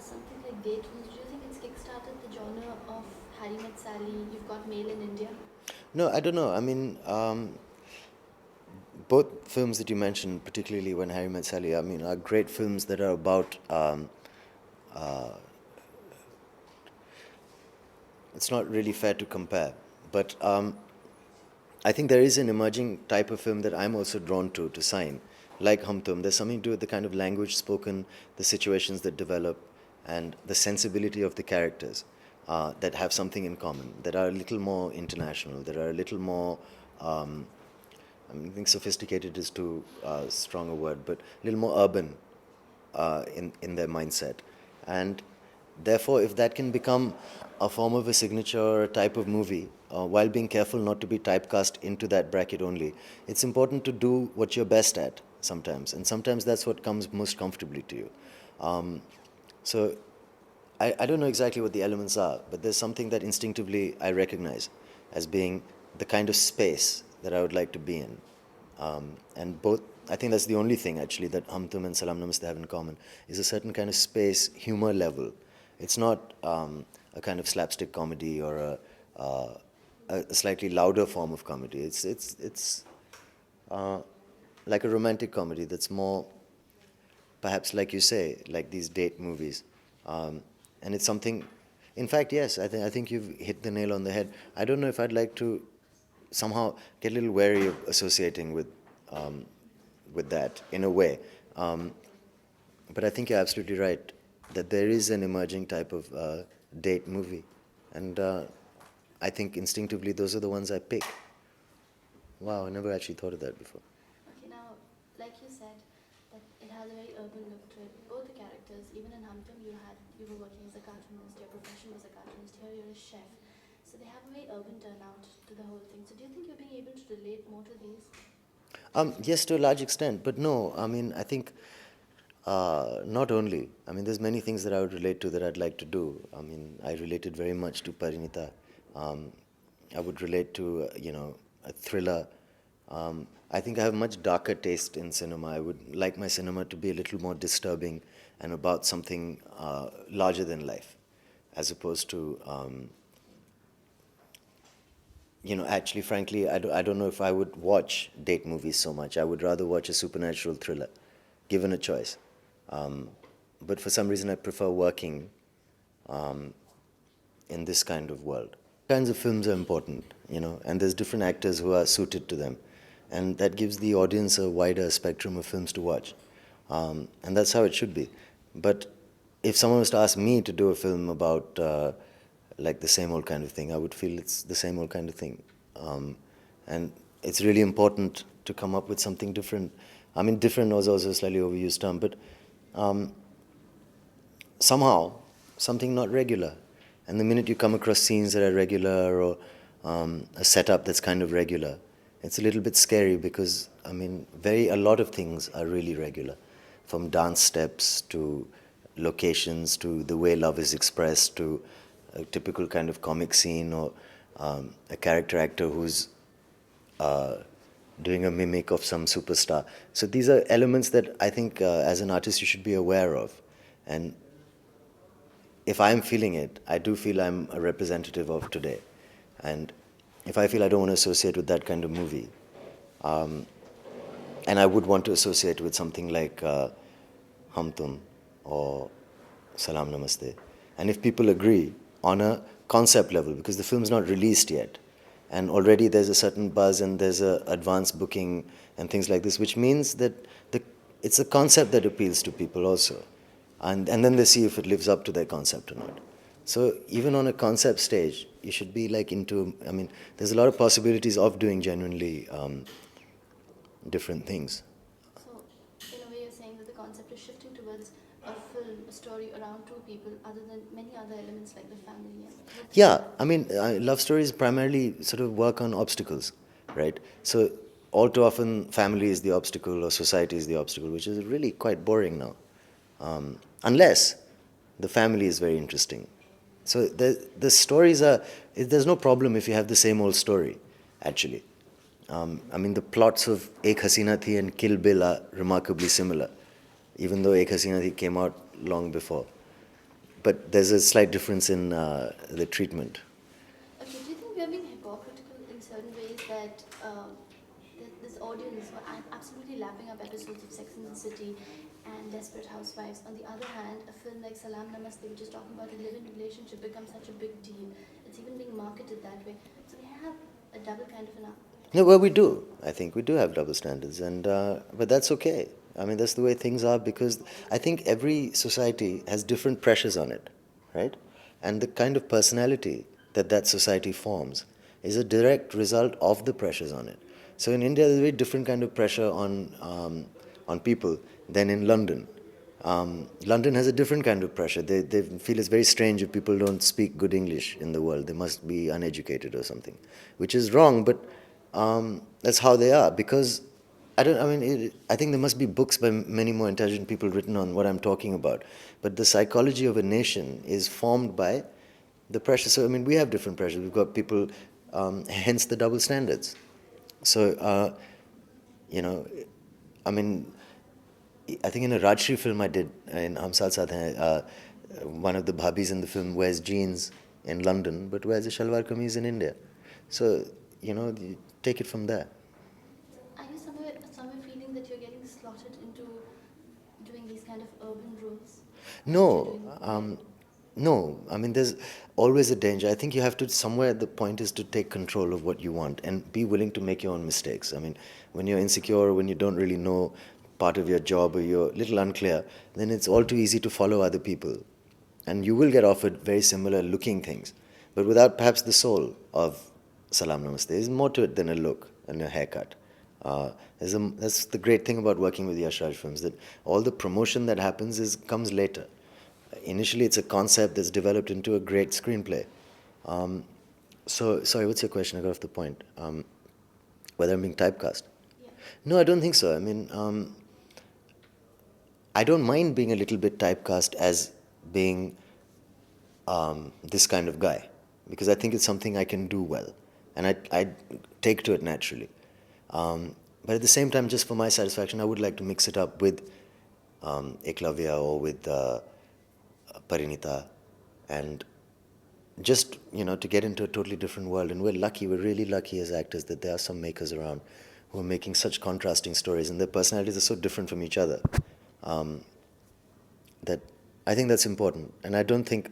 something like date films, do you think it's kickstarted the genre of Harry Met Sally, You've Got Mail in India? No, I don't know. I mean, both films that you mentioned, particularly When Harry Met Sally, I mean, are great films that are about. It's not really fair to compare, but I think there is an emerging type of film that I'm also drawn to sign, like Hum Tum. There's something to do with the kind of language spoken, the situations that develop, and the sensibility of the characters that have something in common, that are a little more international, that are a little more. I think sophisticated is too strong a word, but a little more urban in their mindset, and therefore, if that can become a form of a signature or a type of movie, while being careful not to be typecast into that bracket only, it's important to do what you're best at sometimes, and sometimes that's what comes most comfortably to you. So I don't know exactly what the elements are, but there's something that instinctively I recognize as being the kind of space that I would like to be in. And both, I think that's the only thing actually that Hum Tum and Salam Namaste have in common, is a certain kind of space, humor level. It's not a kind of slapstick comedy or a slightly louder form of comedy. It's like a romantic comedy that's more, perhaps like you say, like these date movies. And it's something, in fact, yes, I think you've hit the nail on the head. I don't know if I'd like to somehow get a little wary of associating with that in a way. But I think you're absolutely right that there is an emerging type of date movie. And I think instinctively those are the ones I pick. Wow, I never actually thought of that before. Okay, now, like you said, that it has a very urban look to it. Both the characters, even in Hum Tum, you were working as a cartoonist, your profession was a cartoonist, here you're a chef. So they have a very urban turnout to the whole thing. So do you think you're being able to relate more to these? Yes, to a large extent, but no, I mean, I think not only. I mean, there's many things that I would relate to that I'd like to do. I mean, I related very much to Parinita. I would relate to, a thriller. I think I have much darker taste in cinema. I would like my cinema to be a little more disturbing and about something larger than life, as opposed to, actually, frankly, I don't know if I would watch date movies so much. I would rather watch a supernatural thriller, given a choice. But for some reason, I prefer working in this kind of world. Kinds of films are important, and there's different actors who are suited to them. And that gives the audience a wider spectrum of films to watch. And that's how it should be. But if someone was to ask me to do a film about like the same old kind of thing, I would feel it's the same old kind of thing. And it's really important to come up with something different. I mean, different was also a slightly overused term, but somehow something not regular. And the minute you come across scenes that are regular or a setup that's kind of regular, it's a little bit scary because, I mean, a lot of things are really regular, from dance steps to locations to the way love is expressed to a typical kind of comic scene or a character actor who's doing a mimic of some superstar. So these are elements that I think as an artist you should be aware of. And if I'm feeling it, I do feel I'm a representative of today. And if I feel I don't want to associate with that kind of movie, and I would want to associate with something like Hum Tum or Salam Namaste, and if people agree on a concept level, because the film's not released yet, and already there's a certain buzz and there's a advanced booking and things like this, which means that it's a concept that appeals to people also. And then they see if it lives up to their concept or not. So even on a concept stage, you should be like I mean, there's a lot of possibilities of doing genuinely different things. So, in a way, you're saying that the concept is shifting towards a film, a story around two people, other than many other elements like the family and. Yeah, I mean, love stories primarily sort of work on obstacles, right? So all too often, family is the obstacle or society is the obstacle, which is really quite boring now. Unless the family is very interesting. So the stories are, there's no problem if you have the same old story, actually. I mean, the plots of Ek Hasina Thi and Kill Bill are remarkably similar, even though Ek Hasina Thi came out long before. but there's a slight difference in the treatment. Okay, do you think we are being hypocritical in certain ways that this audience were absolutely lapping up episodes of Sex and the City and Desperate Housewives? On the other hand, a film like Salam Namaste, which is talking about a live-in relationship, becomes such a big deal. It's even being marketed that way. So we have a double kind of an. No, well, we do. I think we do have double standards, and but that's okay. I mean, that's the way things are because I think every society has different pressures on it, right? And the kind of personality that that society forms is a direct result of the pressures on it. So in India, there's a very different kind of pressure on people than in London. London has a different kind of pressure. They feel it's very strange if people don't speak good English in the world. They must be uneducated or something, which is wrong, but that's how they are. Because I think there must be books by many more intelligent people written on what I'm talking about. But the psychology of a nation is formed by the pressure. So, I mean, we have different pressures. We've got people, hence the double standards. So, you know, I mean, I think in a Rajshri film I did in Hum Saath Saath Hain, one of the bhabis in the film wears jeans in London, but wears a shalwar kameez in India. So, you take it from there. Are you somewhere feeling that you're getting slotted into doing these kind of urban roles? No, no. I mean, there's always a danger. I think you have to, somewhere the point is to take control of what you want and be willing to make your own mistakes. I mean, when you're insecure, when you don't really know part of your job or you're a little unclear, then it's all too easy to follow other people. And you will get offered very similar looking things, but without perhaps the soul of Salam Namaste. There's more to it than a look and a haircut. That's the great thing about working with Yash Raj films, that all the promotion that happens comes later. Initially, it's a concept that's developed into a great screenplay. Sorry, what's your question? I got off the point. Whether I'm being typecast? Yeah. No, I don't think so. I mean, I don't mind being a little bit typecast as being this kind of guy, because I think it's something I can do well, and I take to it naturally. But at the same time, just for my satisfaction, I would like to mix it up with Eklavya or with Parinita, and just, to get into a totally different world. And we're really lucky as actors that there are some makers around who are making such contrasting stories, and their personalities are so different from each other, that I think that's important. And I don't think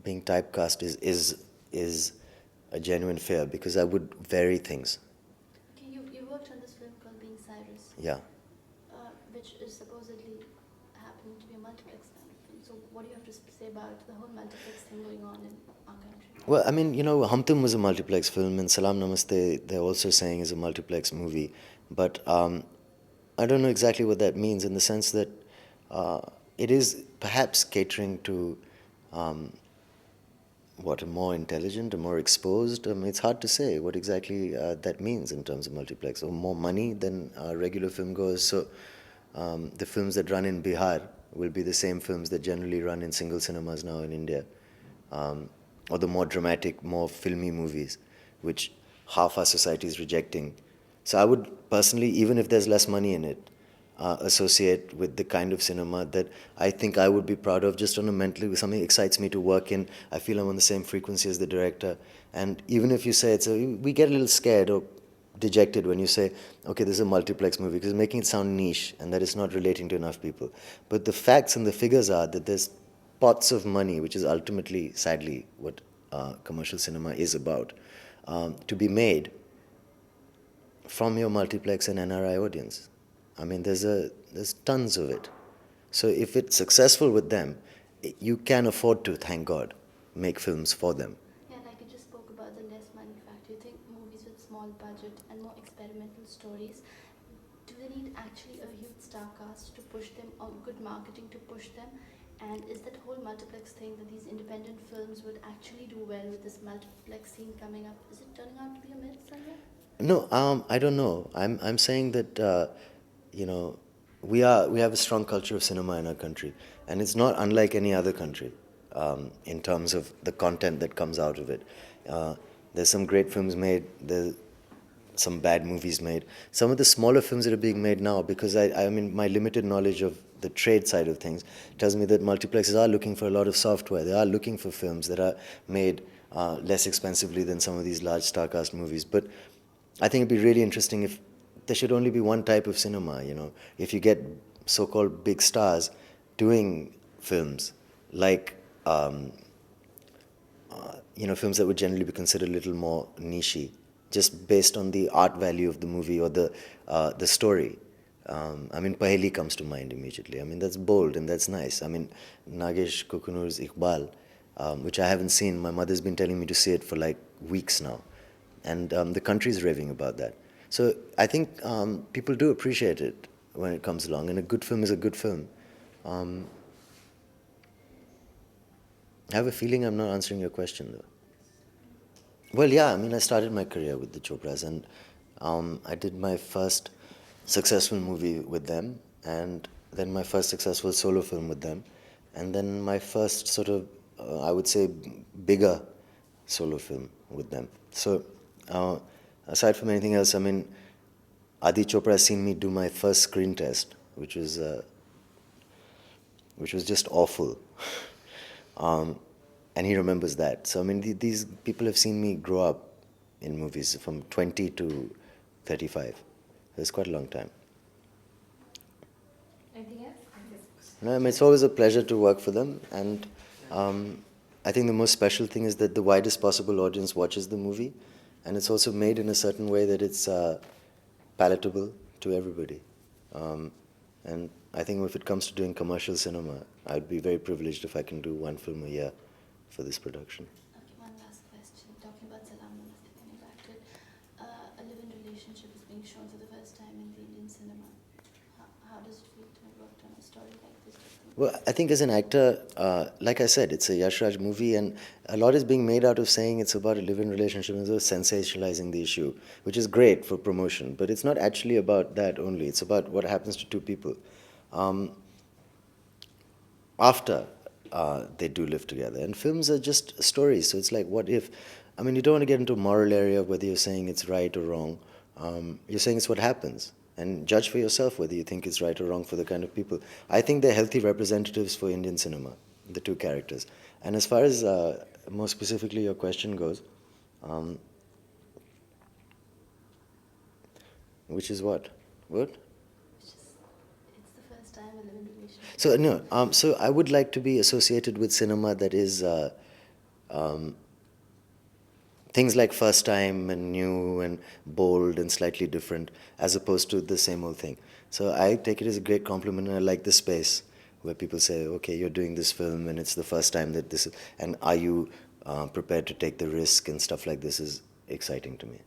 being typecast is a genuine fear, because I would vary things. Okay, you worked on this film called Being Cyrus. Yeah. Which is supposedly happening to be a multiplex kind of film. So what do you have to say about the whole multiplex thing going on in our country? Well, I mean, Hum Tum was a multiplex film, and Salam Namaste, they're also saying, is a multiplex movie. But I don't know exactly what that means, in the sense that it is perhaps catering to a more intelligent, a more exposed. It's hard to say what exactly that means in terms of multiplex, or more money than regular film goes. So the films that run in Bihar will be the same films that generally run in single cinemas now in India, or the more dramatic, more filmy movies, which half our society is rejecting. So I would personally, even if there's less money in it, associate with the kind of cinema that I think I would be proud of, just on a mentally, something excites me to work in. I feel I'm on the same frequency as the director. And even if you say we get a little scared or dejected when you say, okay, this is a multiplex movie, because it's making it sound niche and that it's not relating to enough people. But the facts and the figures are that there's pots of money, which is ultimately, sadly, what commercial cinema is about, to be made from your multiplex and NRI audience. I mean, there's tons of it. So if it's successful with them, you can afford to, thank God, make films for them. Yeah, like you just spoke about the less money factor. You think movies with small budget and more experimental stories, do they need actually a huge star cast to push them, or good marketing to push them? And is that whole multiplex thing that these independent films would actually do well with this multiplex scene coming up, is it turning out to be a myth somewhere? No, I don't know. I'm saying that we have a strong culture of cinema in our country, and it's not unlike any other country in terms of the content that comes out of it. There's some great films made. some bad movies made. Some of the smaller films that are being made now, because I mean, my limited knowledge of the trade side of things tells me that multiplexes are looking for a lot of software. They are looking for films that are made less expensively than some of these large star-cast movies. But I think it'd be really interesting if there should only be one type of cinema, you know. If you get so-called big stars doing films like, you know, films that would generally be considered a little more niche, just based on the art value of the movie or the story. I mean, Paheli comes to mind immediately. I mean, that's bold and that's nice. I mean, Nagesh Kukunur's Iqbal, which I haven't seen. My mother's been telling me to see it for like weeks now. And the country's raving about that. So I think people do appreciate it when it comes along. And a good film is a good film. I have a feeling I'm not answering your question, though. Well, yeah, I mean, I started my career with the Chopras, and I did my first successful movie with them, and then my first successful solo film with them, and then my first sort of, I would say, bigger solo film with them. So, aside from anything else, I mean, Adi Chopra has seen me do my first screen test, which was just awful. And he remembers that. So, I mean, these people have seen me grow up in movies from 20 to 35. It's quite a long time. Anything else? No, I mean, it's always a pleasure to work for them. And I think the most special thing is that the widest possible audience watches the movie. And it's also made in a certain way that it's palatable to everybody. And I think if it comes to doing commercial cinema, I'd be very privileged if I can do one film a year for this production. Okay, one last question. Talking about Salam Namaste, coming back to it. A live-in relationship is being shown for the first time in the Indian cinema. How does it feel to have worked on a story like this? Well, I think as an actor, like I said, it's a Yash Raj movie, and a lot is being made out of saying it's about a live-in relationship and sort of sensationalizing the issue, which is great for promotion. But it's not actually about that only. It's about what happens to two people after they do live together. And films are just stories, so it's like, what if? I mean, you don't want to get into a moral area of whether you're saying it's right or wrong. You're saying it's what happens. And judge for yourself whether you think it's right or wrong for the kind of people. I think they're healthy representatives for Indian cinema, the two characters. And as far as more specifically your question goes, which is what? What? It's the first time a live-in relationship. So no, so I would like to be associated with cinema that is things like first time and new and bold and slightly different, as opposed to the same old thing. So I take it as a great compliment, and I like the space where people say, okay, you're doing this film and it's the first time that this is, and are you prepared to take the risk, and stuff like this is exciting to me.